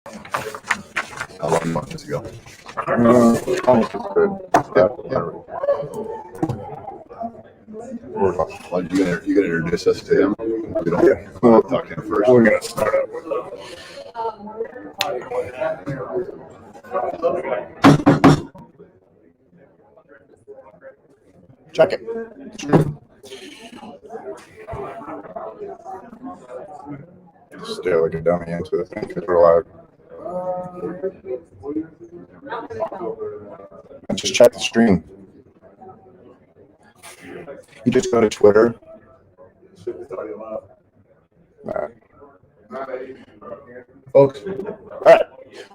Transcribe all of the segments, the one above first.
How long do you want this to go? Almost as good. Yeah. Well, you gonna introduce us to him? We don't talk to him first. We're gonna start up with check it. Stare like a dummy into the thing because we're live. And just check the stream. You just go to Twitter. Folks, all right.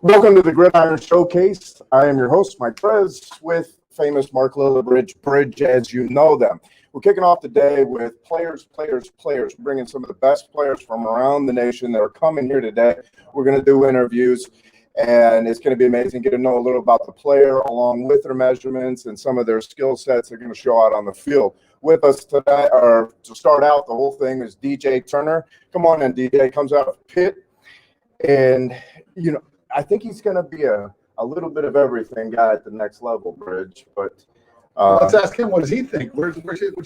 Welcome to the Gridiron Showcase. I am your host, Mike Prez, with famous Mark Lillibridge Bridge, as you know them. We're kicking off the day with players. We're bringing some of the best players from around the nation that are coming here today. We're going to do interviews, and it's going to be amazing. Get to know a little about the player along with their measurements and some of their skill sets they're going to show out on the field. With us today, or to start out the whole thing, is DJ Turner. Come on in, DJ. Comes out of Pitt. And, you know, I think he's going to be a little bit of everything guy at the next level, Bridge. But let's ask him, what does he think? What's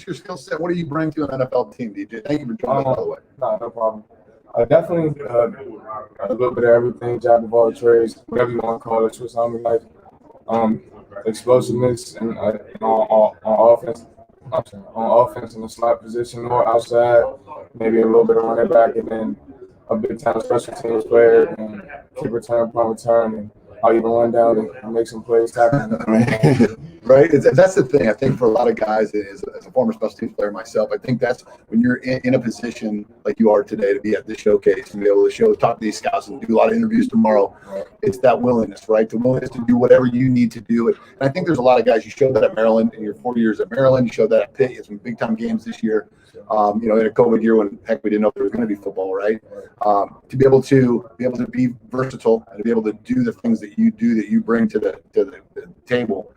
your skill set? What do you bring to an NFL team, DJ? Thank you for joining us, by the way. No problem. Definitely a little bit of everything, jack of all trades, whatever you want to call it. Swiss Army knife, explosiveness and on offense. On offense in the slot position or outside, maybe a little bit of running back, and then a big time special teams player and kick return, punt return, and I'll even run down and make some plays tackling. Right? That's the thing. I think for a lot of guys, as a former special teams player myself, I think that's when you're in a position like you are today to be at this showcase and be able to talk to these scouts and do a lot of interviews tomorrow. It's that willingness, right? The willingness to do whatever you need to do. And I think there's a lot of guys. You showed that at Maryland in your 4 years at Maryland. You showed that at Pitt. You had some big time games this year. In a COVID year when heck we didn't know if there was going to be football, right? To be able to be versatile and to be able to do the things that you do, that you bring to the table.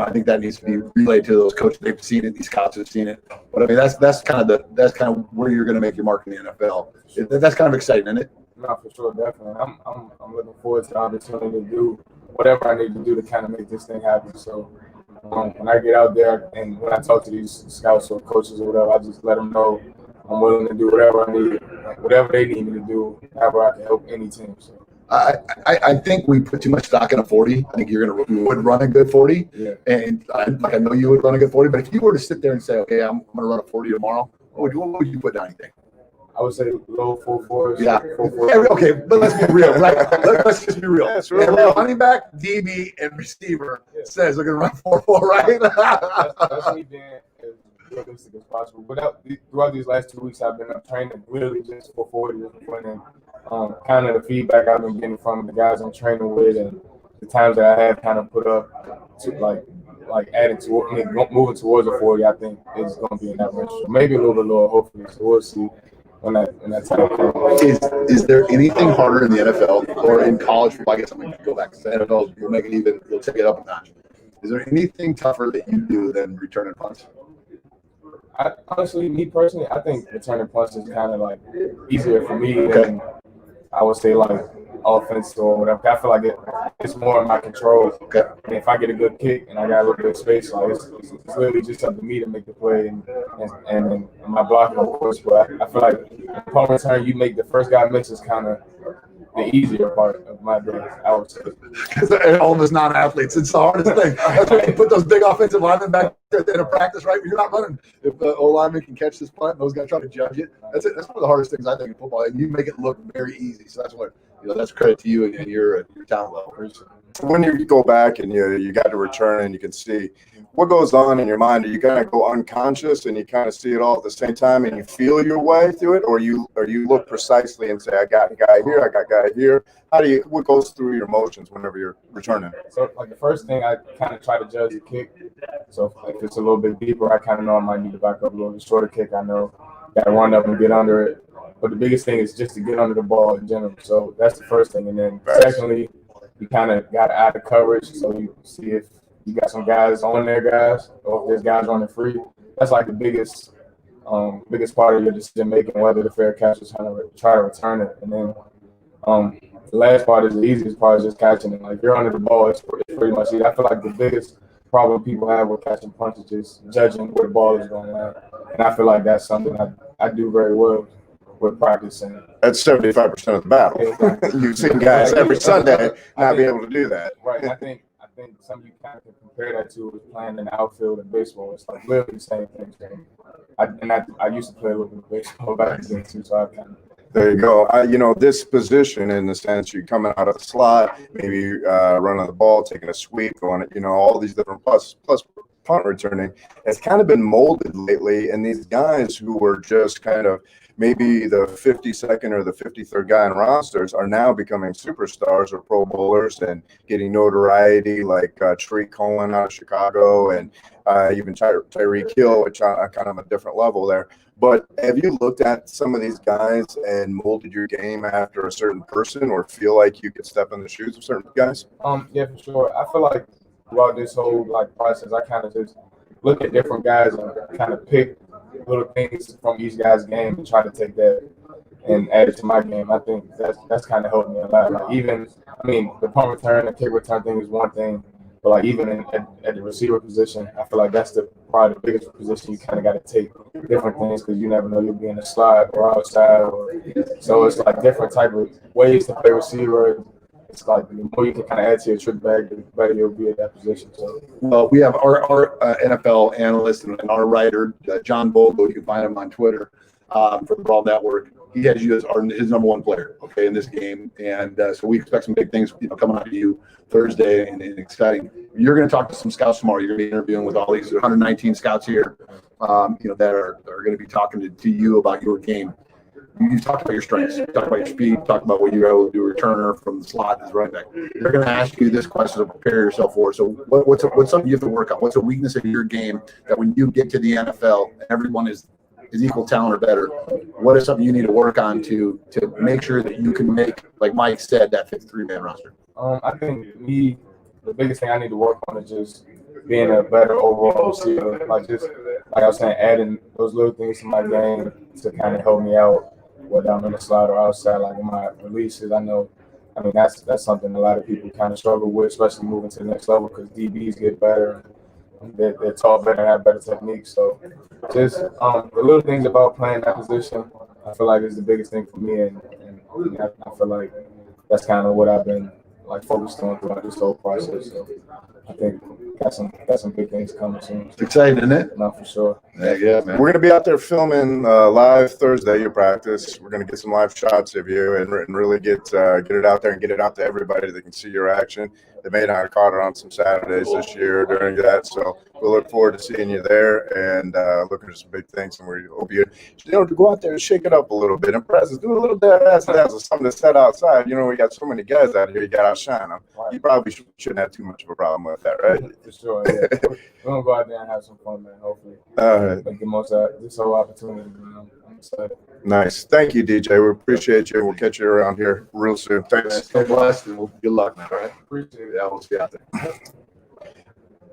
I think that needs to be relayed to those coaches. They've seen it; these scouts have seen it. But I mean, that's kind of where you're going to make your mark in the NFL. That's kind of exciting, isn't it? No, for sure, definitely. I'm looking forward to the opportunity to do whatever I need to do to kind of make this thing happen. So when I get out there and when I talk to these scouts or coaches or whatever, I just let them know I'm willing to do whatever I need, whatever they need me to do, however I can help any team. So. I think we put too much stock in a 40. I think you would run a good 40, and I know you would run a good 40. But if you were to sit there and say, "Okay, I'm going to run a 40 tomorrow," what would you put down? You think? I would say low 4.4s. Yeah. 4.4. Okay, but let's be real, right? Let's just be real. That's real. Every running back, DB, and receiver says they're going to run 4.4, right? That's me being as realistic as possible. Throughout these last 2 weeks, I've been training really just for 40 and kind of the feedback I've been getting from the guys I'm training with and the times that I have kind of put up to like adding to moving towards a 40, I think is going to be in that range. Maybe a little bit lower, hopefully. So we'll see when that time comes. Is there anything harder in the NFL or in college football? I guess I'm going to go back to the NFL. You'll take it up a notch. Is there anything tougher that you do than returning punts? Honestly, me personally, I think returning punts is kind of like easier for me than I would say like offense or whatever. I feel like it's more in my control. Okay. And if I get a good kick and I got a little bit of space, like it's literally just up to me to make the play and my blocking, of course. But I feel like upon return, you make the first guy miss is kind of the easier part of my day, I would say. Because all of us non-athletes, it's the hardest thing. That's why you put those big offensive linemen back there at the end of practice, right? When you're not running. If the O-lineman can catch this punt and those guys try to judge it, that's one of the hardest things I think in football. And you make it look very easy. So that's credit to you and your talent level. When you go back and you got to return and you can see what goes on in your mind, are you kind of go unconscious and you kind of see it all at the same time and you feel your way through it, or you look precisely and say, I got a guy here, I got a guy here? What goes through your emotions whenever you're returning? So like the first thing, I kind of try to judge the kick. So if it's a little bit deeper, I kind of know I might need to back up a little bit. Shorter kick, I know got to run up and get under it. But the biggest thing is just to get under the ball in general. So that's the first thing. And then secondly, you kind of got out of coverage. So you see if you got some guys on there, guys, or if there's guys running free. That's like the biggest part of your decision making, whether the fair catch is trying to return it. And then the last part is the easiest part, is just catching it. Like, you're under the ball, it's pretty much it. I feel like the biggest problem people have with catching punches is judging where the ball is going at. And I feel like that's something I do very well with practice. And That's 75% of the battle. Exactly. You've seen guys every Sunday not be able to do that. Right. And I think some of you kind of can compare that to playing in the outfield in baseball. It's like literally the same thing. I used to play a little bit of baseball back then too, so I kind of. There you go. This position, in the sense you're coming out of the slot, maybe running the ball, taking a sweep, going, all these different plus punt returning, has kind of been molded lately. And these guys who were just kind of maybe the 52nd or the 53rd guy in rosters are now becoming superstars or Pro Bowlers and getting notoriety, like Tariq Cohen out of Chicago, and even Tyreek Hill, which on kind of a different level there. But have you looked at some of these guys and molded your game after a certain person, or feel like you could step in the shoes of certain guys? Yeah, for sure. I feel like throughout this whole process, I kind of just look at different guys and kind of pick little things from each guy's game and try to take that and add it to my game. I think that's kind of helped me a lot. Like, the punt return and kick return thing is one thing, but like even at the receiver position, I feel like that's probably the biggest position you kind of got to take different things, because you never know, you'll be in the slot or outside, so it's like different type of ways to play receiver. It's like the more you can kind of add to your trick bag, the better you'll be at that position. So, well, we have our NFL analyst and our writer, John Bogle. You can find him on Twitter for the Brawl Network. He has you as his number one player, in this game, and so we expect some big things, coming out of you Thursday, and exciting. You're going to talk to some scouts tomorrow. You're going to be interviewing with all these 119 scouts here, that are going to be talking to you about your game. You talked about your strengths, you talked about your speed, talked about what you're able to do, returner from the slot as running back. They're going to ask you this question to prepare yourself for. So what's something you have to work on? What's a weakness of your game that when you get to the NFL, everyone is equal talent or better? What is something you need to work on to make sure that you can make, like Mike said, that 53-man roster? I think the biggest thing I need to work on is just being a better overall receiver. Like I was saying, adding those little things to my game to kind of help me out, whether I'm in the slot or outside, like in my releases. That's something a lot of people kind of struggle with, especially moving to the next level, because DBs get better. They're taught better and have better techniques. So just the little things about playing that position, I feel like is the biggest thing for me, and I feel like that's kind of what I've been focused on throughout this whole process. So I think got some big things coming soon. It's exciting, isn't it? No, for sure. Yeah, man. We're going to be out there filming live Thursday, your practice. We're going to get some live shots of you and really get it out there and get it out to everybody that can see your action. They may not have caught it on some Saturdays this year during that, so we'll look forward to seeing you there and looking at some big things. And we hope you to go out there and shake it up a little bit. Impress us. Do a little dance or something to set outside. We got so many guys out here. You got to outshine them. You probably shouldn't have too much of a problem with that, right? For sure, yeah. We're going to go out there and have some fun, man, hopefully. All right. Make the most out of this whole opportunity, man. I'm excited. Nice. Thank you, DJ. We appreciate you. We'll catch you around here real soon. Thanks. Stay blessed, and good luck, man. All right? Appreciate it. Yeah, we'll see you out there.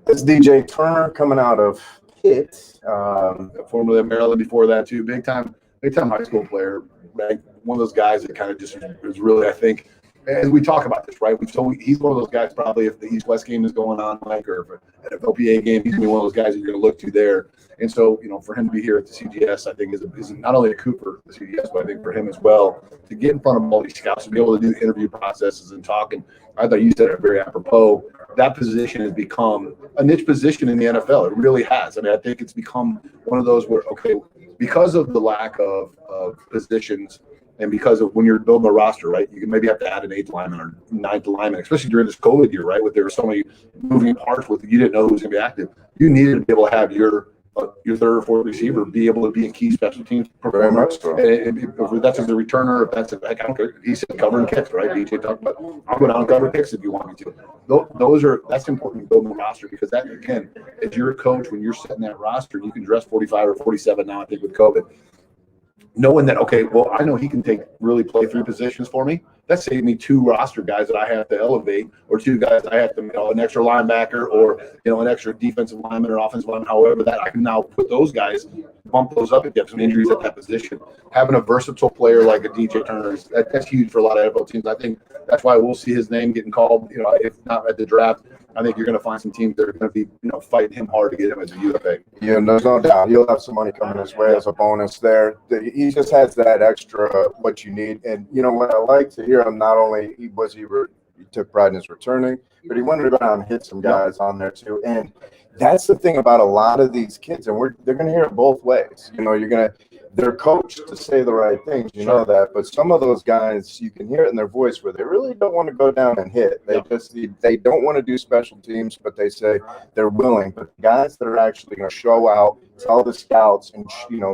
It's DJ Turner coming out of Pitt. Formerly of Maryland before that, too. Big time high school player. Right? One of those guys that kind of just was really, I think, as we talk about this, right? So he's one of those guys, probably if the East-West game is going on, Mike, or if an OPA game, he's going to be one of those guys that you're going to look to there. And so, for him to be here at the CGS, I think is not only a Cooper, the CGS, but I think for him as well, to get in front of all these scouts, to be able to do interview processes and talk. And I thought you said it very apropos. That position has become a niche position in the NFL. It really has. I think it's become one of those where, because of the lack of positions, and because of when you're building a roster, right, you can maybe have to add an 8th lineman or 9th lineman, especially during this COVID year, right, where there were so many moving parts with you didn't know who was going to be active. You needed to be able to have your 3rd or 4th receiver be able to be a key special teams performer. Very much so. If that's as a returner, if that's I don't care. He said covering kicks, right? DJ talked about, I'll go down and cover kicks if you want me to. That's important to build a roster, because that, again, if you're a coach, when you're setting that roster, you can dress 45 or 47 now, I think, with COVID. Knowing that, I know he can really play 3 positions for me. that saved me 2 roster guys that I have to elevate, or 2 guys I have to, an extra linebacker, or an extra defensive lineman or offensive lineman. However, that I can now put those guys, bump those up if you have some injuries at that position. Having a versatile player like a DJ Turner that's huge for a lot of NFL teams. I think that's why we'll see his name getting called. If not at the draft, I think you're going to find some teams that are going to be, fighting him hard to get him as a UFA. Yeah, there's no doubt. He'll have some money coming his way as a bonus there. He just has that extra what you need. And, what I like to hear him, not only he took pride in his returning, but he went around and hit some guys on there too. And that's the thing about a lot of these kids, and they're going to hear it both ways. They're coached to say the right things, know that. But some of those guys, you can hear it in their voice where they really don't want to go down and hit. They don't want to do special teams, but they say they're willing. But guys that are actually going to show out, tell the scouts, and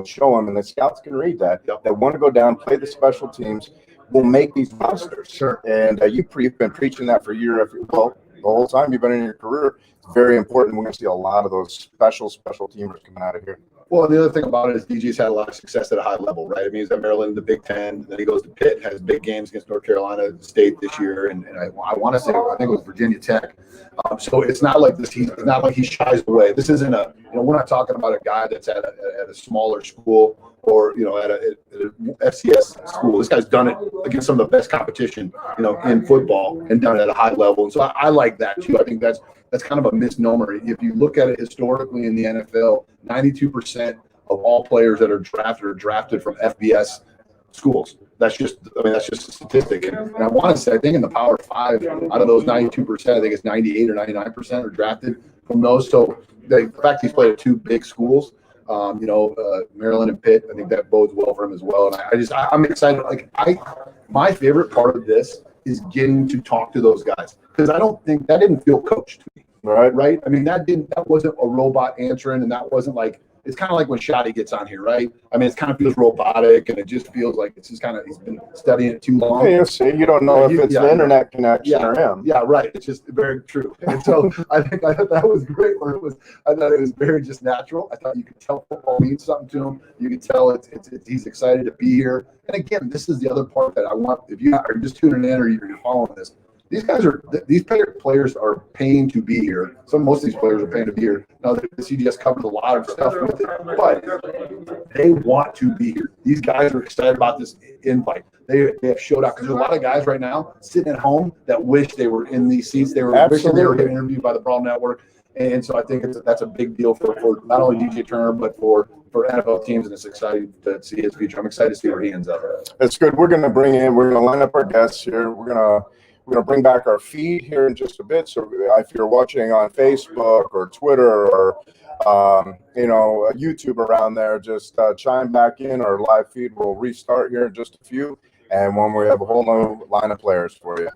show them, and the scouts can read that. That want to go down, play the special teams, will make these rosters. Sure. And you've been preaching that for year after the whole time you've been in your career. It's very important. We're going to see a lot of those special teamers coming out of here. Well, the other thing about it is DG's had a lot of success at a high level, right? I mean, he's at Maryland in the Big Ten, then he goes to Pitt, has big games against North Carolina State this year, and I want to say, I think it was Virginia Tech. So it's not like this. It's not like he shies away. This isn't we're not talking about a guy that's at a smaller school or at a FCS school. This guy's done it against some of the best competition, in football, and done it at a high level. And so I like that too. I think that's kind of a misnomer. If you look at it historically in the NFL, 92% of all players that are drafted from FBS schools. That's just a statistic. And I want to say, I think in the Power 5, out of those 92%, I think it's 98 or 99% are drafted from those. So the fact he's played at 2 big schools, Maryland and Pitt, I think that bodes well for him as well. And I'm excited. My favorite part of this is getting to talk to those guys, because I don't think that didn't feel coached to me. Right. I mean, that wasn't a robot answering, and that wasn't like, it's kind of like when Shotty gets on here, right? I mean, it kind of feels robotic, and it just feels like it's just kind of, he's been studying it too long. Yeah, you don't know if it's the internet connection or him. Yeah, right. It's just very true. And so I thought that was great. I thought it was very just natural. I thought you could tell football means something to him. You could tell he's excited to be here. And again, this is the other part that I want. If you are just tuning in or you're following this, these players are paying to be here. Most of these players are paying to be here. Now, the CGS covers a lot of stuff with it, but they want to be here. These guys are excited about this invite. They have showed up, because there's a lot of guys right now sitting at home that wish they were in these seats. They were wishing they were getting interviewed by the Brawl Network. And so I think that's a big deal for not only DJ Turner, but for NFL teams, and it's exciting to see his future. I'm excited to see where he ends up. That's good. We're going to line up our guests here. We're going to bring back our feed here in just a bit. So if you're watching on Facebook or Twitter or YouTube around there, just chime back in. Our live feed will restart here in just a few, and when we have a whole new line of players for you.